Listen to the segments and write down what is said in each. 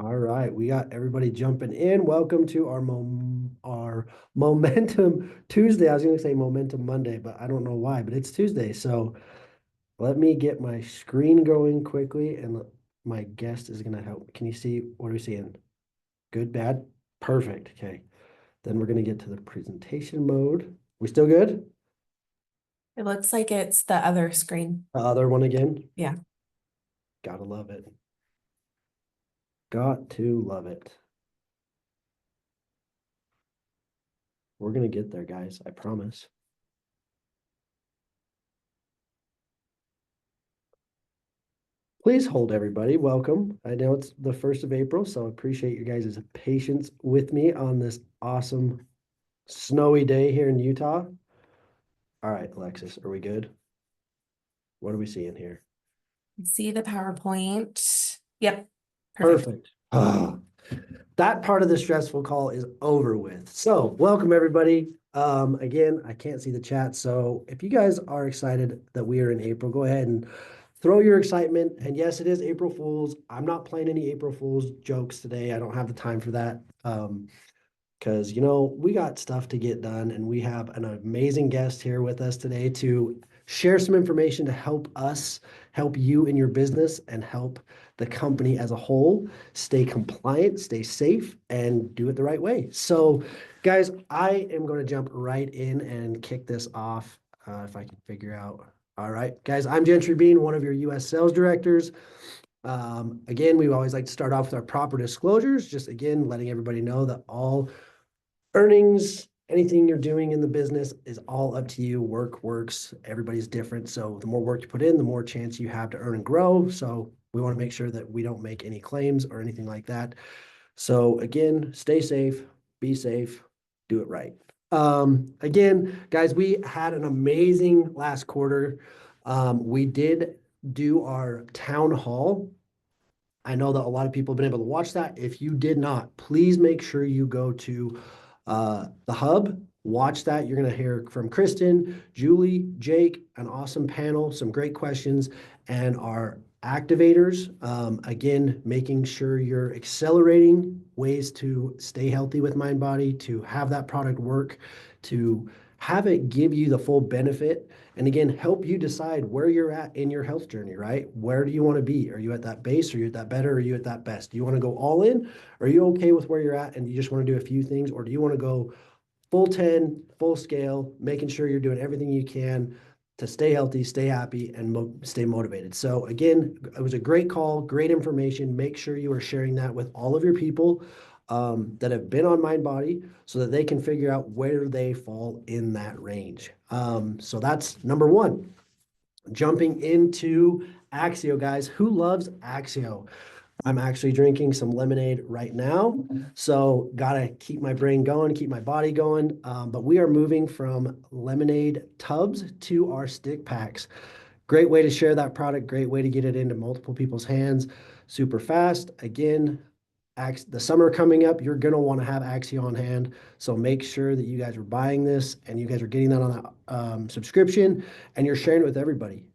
All right, we got everybody jumping in. Welcome to our Momentum Tuesday. I was going to say Momentum Monday, but I don't know why, but it's Tuesday. So let me get my screen going quickly, and my guest is going to help. Can you see what are we seeing? Good, bad, perfect. Okay, then we're going to get to the presentation mode. We still good? It looks like it's the other screen. The other one again. Yeah. Gotta love it. Got to love it. We're going to get there, guys. I promise. Please hold, everybody. Welcome. I know it's the 1st of April, so I appreciate your guys' patience with me on this awesome snowy day here in Utah. All right, Alexis, are we good? What are we seeing here? See the PowerPoint. Yep. Perfect. Perfect. That part of the stressful call is over with. So, welcome everybody. Again, I can't see the chat, so if you guys are excited that we are in April, go ahead and throw your excitement. And yes, it is April Fools. I'm not playing any April Fools jokes today. I don't have the time for that. Because we got stuff to get done, and we have an amazing guest here with us today to share some information to help us help you in your business and help the company as a whole stay compliant, stay safe, and do it the right way. So guys, I am going to jump right in and kick this off, if I can figure out. All right, guys, I'm Gentry Bean, one of your US sales directors. Again, we always like to start off with our proper disclosures, just again letting everybody know that all earnings, anything you're doing in the business is all up to you. Work works. Everybody's different. So the more work you put in, the more chance you have to earn and grow. So we want to make sure that we don't make any claims or anything like that. So again, stay safe, be safe, do it right. Again, guys, we had an amazing last quarter. We did do our town hall. I know that a lot of people have been able to watch that. If you did not, please make sure you go to the hub, watch that. You're going to hear from Kristen, Julie, Jake, an awesome panel, some great questions, and our activators. Again, making sure you're accelerating ways to stay healthy with mind body, to have that product work, to have it give you the full benefit. And again, help you decide where you're at in your health journey, right? Where do you want to be? Are you at that base? Are you at that better? Are you at that best? Do you want to go all in? Are you okay with where you're at and you just want to do a few things? Or do you want to go full 10, full scale, making sure you're doing everything you can to stay healthy, stay happy, and stay motivated? So again, it was a great call, great information. Make sure you are sharing that with all of your people that have been on Mind Body so that they can figure out where they fall in that range. So that's number one. Jumping into Axio, guys. Who loves Axio? I'm actually drinking some lemonade right now. So, gotta keep my brain going, keep my body going. But we are moving from lemonade tubs to our stick packs. Great way to share that product, great way to get it into multiple people's hands super fast. Again, the summer coming up, you're going to want to have Axio on hand. So make sure that you guys are buying this and you guys are getting that on that subscription and you're sharing it with everybody,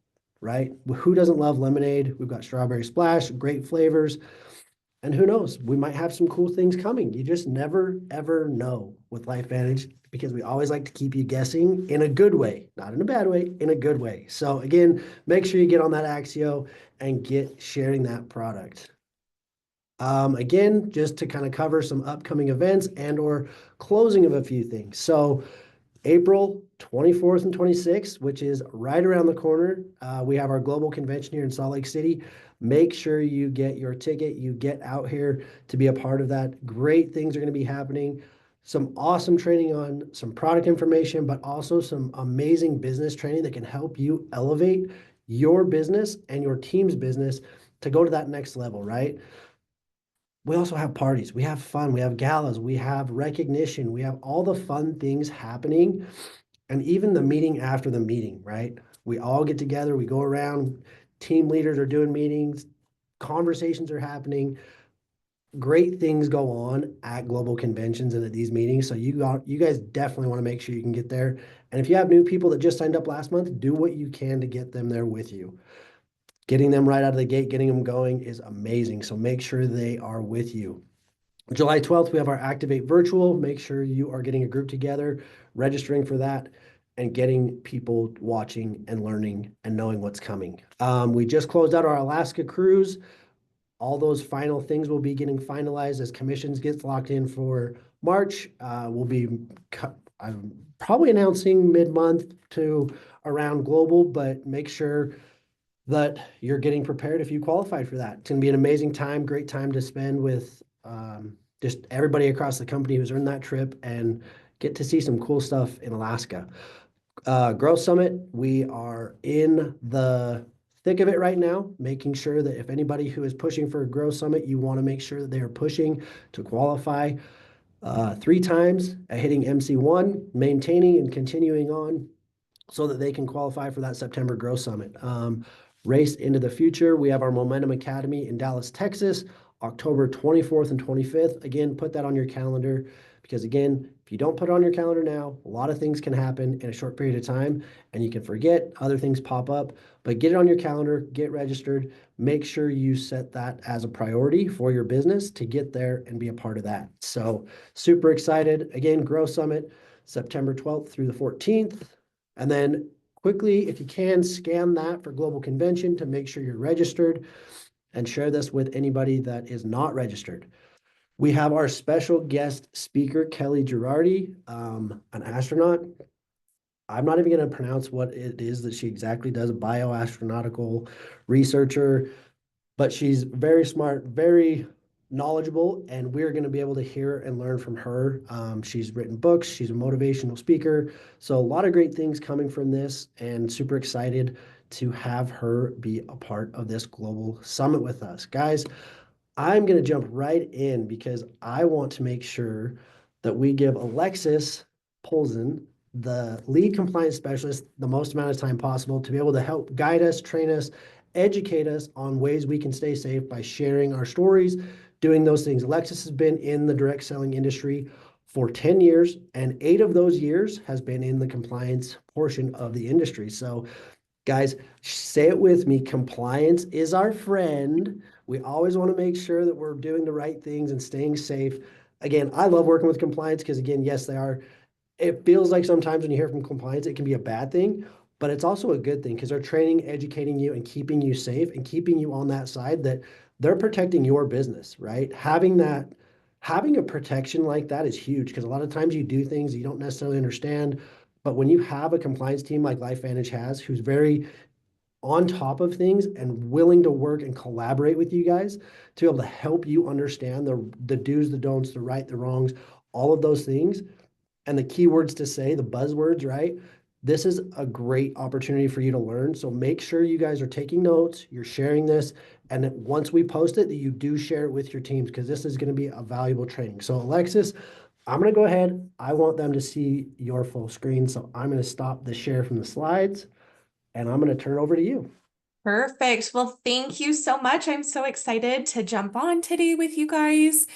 right? Who doesn't love lemonade? We've got strawberry splash, great flavors. And who knows, we might have some cool things coming. You just never, ever know with LifeVantage because we always like to keep you guessing in a good way, not in a bad way, in a good way. So again, make sure you get on that Axio and get sharing that product. Again, just to kind of cover some upcoming events and or closing of a few things. So April 24th and 26th, which is right around the corner, we have our global convention here in Salt Lake City. Make sure you get your ticket, you get out here to be a part of that. Great things are going to be happening. Some awesome training on some product information, but also some amazing business training that can help you elevate your business and your team's business to go to that next level, right? We also have parties, we have fun, we have galas, we have recognition, we have all the fun things happening, and even the meeting after the meeting, right? We all get together, we go around, team leaders are doing meetings, conversations are happening, great things go on at global conventions and at these meetings. So you guys definitely want to make sure you can get there. And if you have new people that just signed up last month, do what you can to get them there with you. Getting them right out of the gate, getting them going is amazing. So make sure they are with you. July 12th, we have our Activate Virtual. Make sure you are getting a group together, registering for that, and getting people watching and learning and knowing what's coming. We just closed out our Alaska cruise. All those final things will be getting finalized as commissions gets locked in for March. We'll be I'm probably announcing mid-month to around global, but make sure that you're getting prepared if you qualify for that. It's going to be an amazing time, great time to spend with just everybody across the company who's earned that trip and get to see some cool stuff in Alaska. Growth Summit, we are in the thick of it right now, making sure that if anybody who is pushing for a Growth Summit, you want to make sure that they are pushing to qualify 3 times, hitting MC1, maintaining and continuing on so that they can qualify for that September Growth Summit. Race into the future, we have our Momentum Academy in Dallas, Texas, October 24th and 25th. Again, put that on your calendar because again, if you don't put it on your calendar now, a lot of things can happen in a short period of time and you can forget, other things pop up, but get it on your calendar, get registered, make sure you set that as a priority for your business to get there and be a part of that. So super excited. Again, Grow Summit, September 12th through the 14th. And then quickly, if you can, scan that for Global Convention to make sure you're registered and share this with anybody that is not registered. We have our special guest speaker, Kelly Girardi, an astronaut. I'm not even going to pronounce what it is that she exactly does, a bioastronautical researcher, but she's very smart, very knowledgeable, and we're going to be able to hear and learn from her. She's written books, she's a motivational speaker. So, a lot of great things coming from this, and super excited to have her be a part of this global summit with us. Guys, I'm going to jump right in because I want to make sure that we give Alexis Polzin, the lead compliance specialist, the most amount of time possible to be able to help guide us, train us, educate us on ways we can stay safe by sharing our stories, doing those things. Alexis has been in the direct selling industry for 10 years, and 8 of those years has been in the compliance portion of the industry. So guys, say it with me. Compliance is our friend. We always want to make sure that we're doing the right things and staying safe. Again, I love working with compliance because, again, yes, they are. It feels like sometimes when you hear from compliance, it can be a bad thing, but it's also a good thing because they're training, educating you, and keeping you safe and keeping you on that side that they're protecting your business, right? Having a protection like that is huge because a lot of times you do things you don't necessarily understand. But when you have a compliance team like LifeVantage has, who's very on top of things and willing to work and collaborate with you guys to be able to help you understand the do's, the don'ts, the right, the wrongs, all of those things, and the keywords to say, the buzzwords, right? This is a great opportunity for you to learn. So make sure you guys are taking notes, you're sharing this, and that once we post it, that you do share it with your teams because this is going to be a valuable training. So Alexis, I'm going to go ahead. I want them to see your full screen. So I'm going to stop the share from the slides and I'm going to turn it over to you. Perfect. Well, thank you so much. I'm so excited to jump on today with you guys.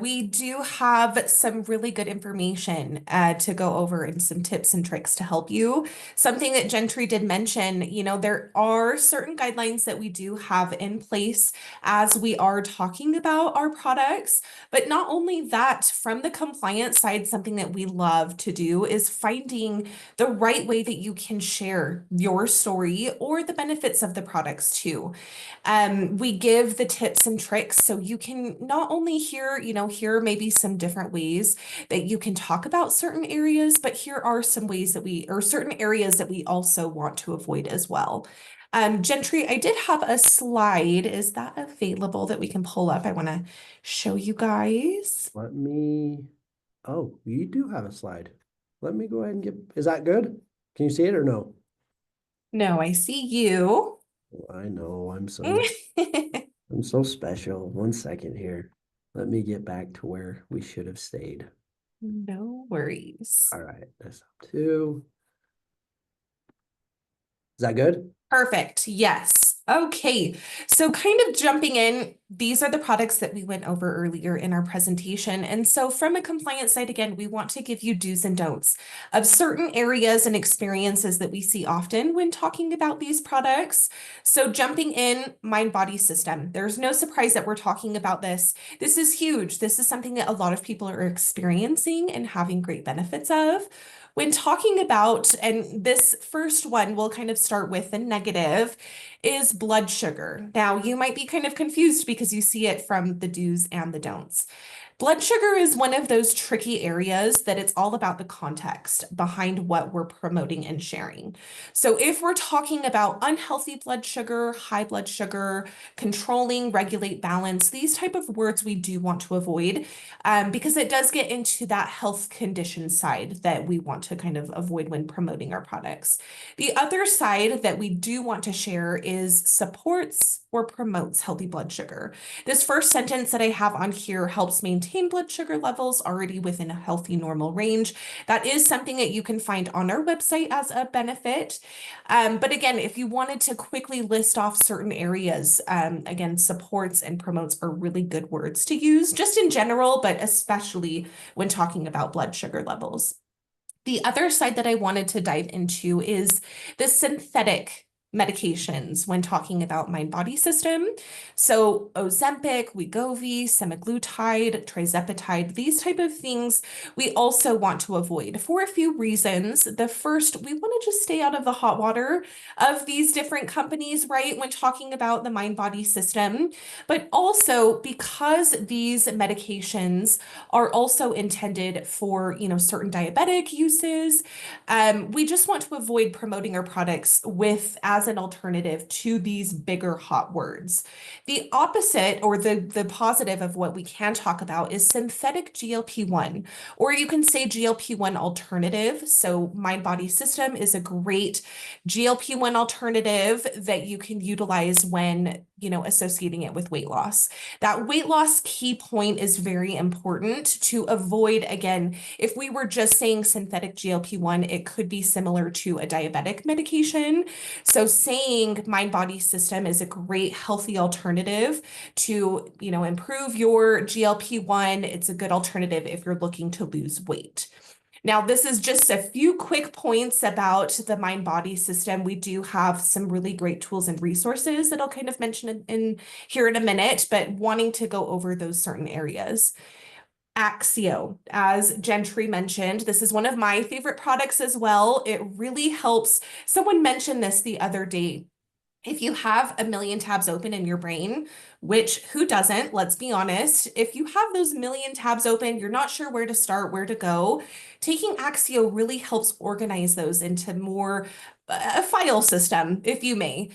We do have some really good information to go over and some tips and tricks to help you. Something that Gentry did mention, there are certain guidelines that we do have in place as we are talking about our products. But not only that, from the compliance side, something that we love to do is finding the right way that you can share your story or the benefits of the products too. We give the tips and tricks so you can not only hear maybe some different ways that you can talk about certain areas, but here are some ways that or certain areas that we also want to avoid as well. Gentry, I did have a slide. Is that available that we can pull up? I want to show you guys. Oh, you do have a slide. Let me go ahead and is that good? Can you see it or no? No, I see you. I know, I'm so special. 1 second here. Let me get back to where we should have stayed. No worries. All right, that's up two. Is that good? Perfect. Yes. Okay, so kind of jumping in, these are the products that we went over earlier in our presentation. And so from a compliance side, again, we want to give you do's and don'ts of certain areas and experiences that we see often when talking about these products. So jumping in, mind body system. There's no surprise that we're talking about this. This is huge. This is something that a lot of people are experiencing and having great benefits of. When talking about, and this first one, we'll kind of start with the negative, is blood sugar. Now, you might be kind of confused because you see it from the do's and the don'ts. Blood sugar is one of those tricky areas that it's all about the context behind what we're promoting and sharing. So if we're talking about unhealthy blood sugar, high blood sugar, controlling, regulate, balance, these type of words we do want to avoid because it does get into that health condition side that we want to kind of avoid when promoting our products. The other side that we do want to share is supports or promotes healthy blood sugar. This first sentence that I have on here helps maintain blood sugar levels already within a healthy normal range. That is something that you can find on our website as a benefit. But again, if you wanted to quickly list off certain areas, again, supports and promotes are really good words to use just in general, but especially when talking about blood sugar levels. The other side that I wanted to dive into is the synthetic medications when talking about mind body system. So Ozempic, Wegovy, semaglutide, tirzepatide, these type of things we also want to avoid for a few reasons. The first, we want to just stay out of the hot water of these different companies, right? When talking about the mind body system, but also because these medications are also intended for, certain diabetic uses. We just want to avoid promoting our products with as an alternative to these bigger hot words. The opposite or the positive of what we can talk about is synthetic GLP-1, or you can say GLP-1 alternative. So mind body system is a great GLP-1 alternative that you can utilize when, associating it with weight loss. That weight loss key point is very important to avoid. Again, if we were just saying synthetic GLP-1, it could be similar to a diabetic medication. So saying mind body system is a great healthy alternative to, improve your GLP-1. It's a good alternative if you're looking to lose weight. Now, this is just a few quick points about the mind-body system. We do have some really great tools and resources that I'll kind of mention in here in a minute, but wanting to go over those certain areas. Axio, as Gentry mentioned, this is one of my favorite products as well. It really helps. Someone mentioned this the other day. If you have a million tabs open in your brain, which who doesn't, let's be honest, if you have those million tabs open, you're not sure where to start, where to go, taking Axio really helps organize those into more a file system, if you may.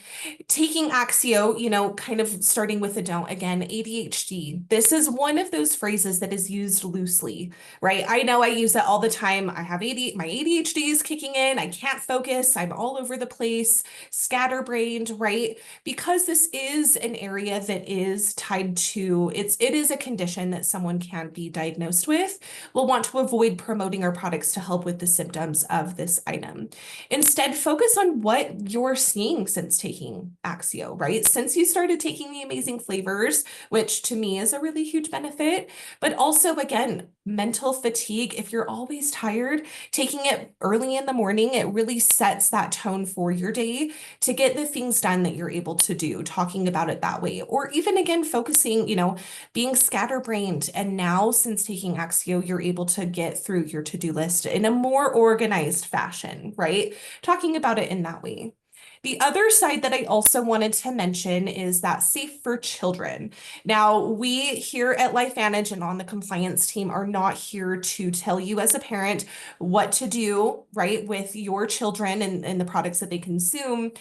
Taking Axio, kind of starting with a don't again, ADHD. This is one of those phrases that is used loosely, right? I know I use it all the time. I have my ADHD is kicking in. I can't focus. I'm all over the place, scatterbrained, right? Because this is an area that is tied to, it is a condition that someone can be diagnosed with. We'll want to avoid promoting our products to help with the symptoms of this item. Instead, focus on what you're seeing since taking Axio, right? Since you started taking the amazing flavors, which to me is a really huge benefit, but also again, mental fatigue. If you're always tired, taking it early in the morning, it really sets that tone for your day to get the things done that you're able to do, talking about it that way. Or even again, focusing, being scatterbrained. And now since taking Axio, you're able to get through your to-do list in a more organized fashion, right? Talking about it in that way. The other side that I also wanted to mention is that safe for children. Now, we here at LifeVantage and on the compliance team are not here to tell you as a parent what to do, right, with your children and the products that they consume.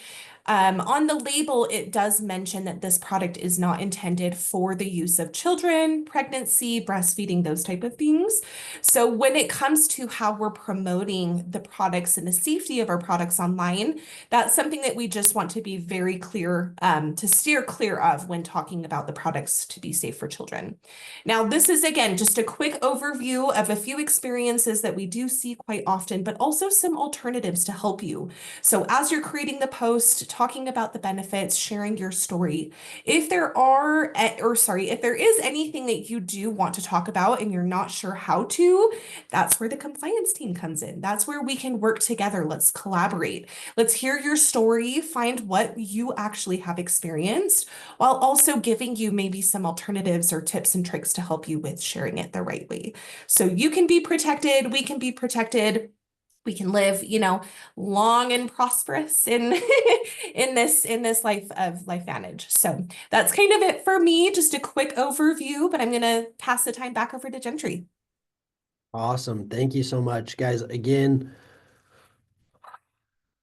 On the label, it does mention that this product is not intended for the use of children, pregnancy, breastfeeding, those type of things. So when it comes to how we're promoting the products and the safety of our products online, that's something that we just want to be very clear, to steer clear of when talking about the products to be safe for children. Now, this is, again, just a quick overview of a few experiences that we do see quite often, but also some alternatives to help you. So as you're creating the post, talking about the benefits, sharing your story. If there are, or sorry, if there is anything that you do want to talk about and you're not sure how to, that's where the compliance team comes in. That's where we can work together. Let's collaborate. Let's hear your story, find what you actually have experienced, while also giving you maybe some alternatives or tips and tricks to help you with sharing it the right way. So you can be protected, we can be protected. We can live, long and prosperous in in this life of LifeVantage. So that's kind of it for me. Just a quick overview, but I'm gonna pass the time back over to Gentry. Awesome. Thank you so much, guys. Again,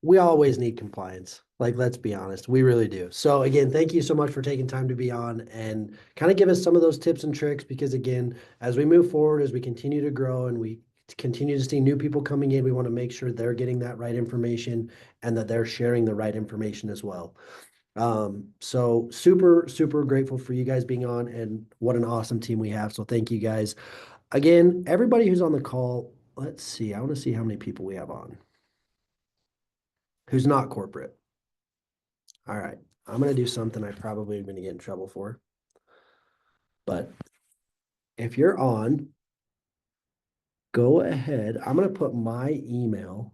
we always need compliance. Like, let's be honest, we really do. So again, thank you so much for taking time to be on and kind of give us some of those tips and tricks because again, as we move forward, as we continue to grow and we continue to see new people coming in, we want to make sure they're getting that right information and that they're sharing the right information as well. So super, super grateful for you guys being on and what an awesome team we have. So thank you guys. Again, everybody who's on the call, let's see, I want to see how many people we have on who's not corporate. All right. I'm going to do something I probably am going to get in trouble for. But if you're on, go ahead. I'm going to put my email.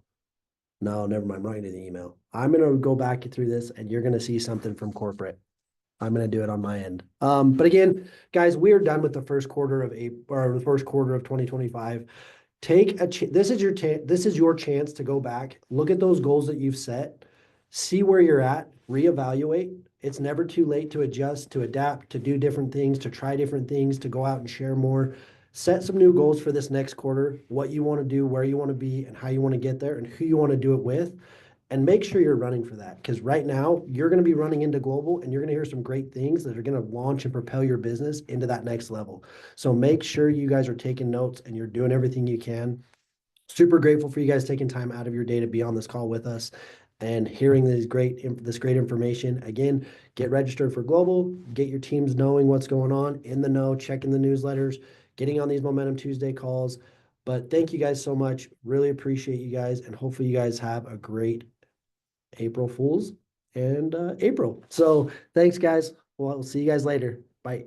No, never mind. I'm not going to do the email. I'm going to go back through this and you're going to see something from corporate. I'm going to do it on my end. But again, guys, we are done with the first quarter of April or the first quarter of 2025. Take a this is your chance to go back, look at those goals that you've set, see where you're at, reevaluate. It's never too late to adjust, to adapt, to do different things, to try different things, to go out and share more. Set some new goals for this next quarter, what you want to do, where you want to be, and how you want to get there, and who you want to do it with. And make sure you're running for that because right now you're going to be running into global and you're going to hear some great things that are going to launch and propel your business into that next level. So make sure you guys are taking notes and you're doing everything you can. Super grateful for you guys taking time out of your day to be on this call with us and hearing this great information. Again, get registered for global, get your teams knowing what's going on, in the know, checking the newsletters, getting on these Momentum Tuesday calls. But thank you guys so much. Really appreciate you guys. And hopefully you guys have a great April Fools and April. So thanks, guys. Well, we'll see you guys later. Bye.